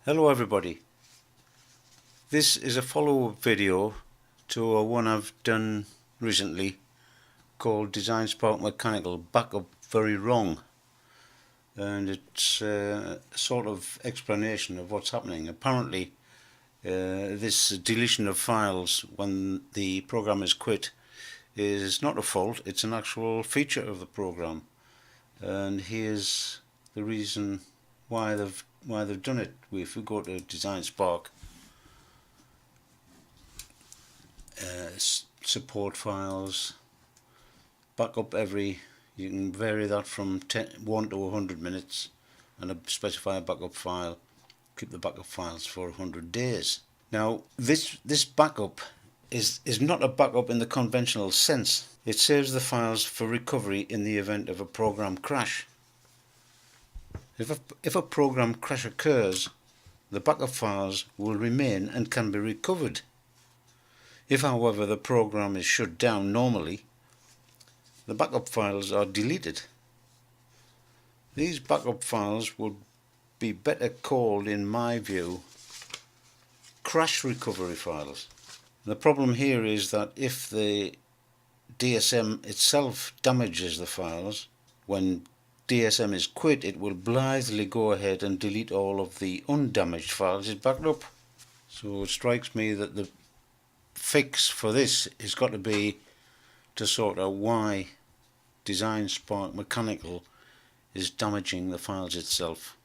Hello everybody, this is a follow-up video to one I've done recently called DesignSpark Mechanical Backup Very Wrong, and it's a sort of explanation of what's happening. Apparently this deletion of files when the program is quit is not a fault, it's an actual feature of the program, and here's the reason why they've done it. If we go to DesignSpark, support files, backup every, you can vary that from 1 to 100 minutes and specify a backup file, keep the backup files for 100 days. Now this backup is not a backup in the conventional sense. It saves the files for recovery in the event of a program crash. If a program crash occurs, the backup files will remain and can be recovered. If, however, the program is shut down normally, the backup files are deleted. These backup files would be better called, in my view, crash recovery files. The problem here is that if the DSM itself damages the files, when DSM is quit, it will blithely go ahead and delete all of the undamaged files it backed up. So it strikes me that the fix for this has got to be to sort out why DesignSpark Mechanical is damaging the files itself.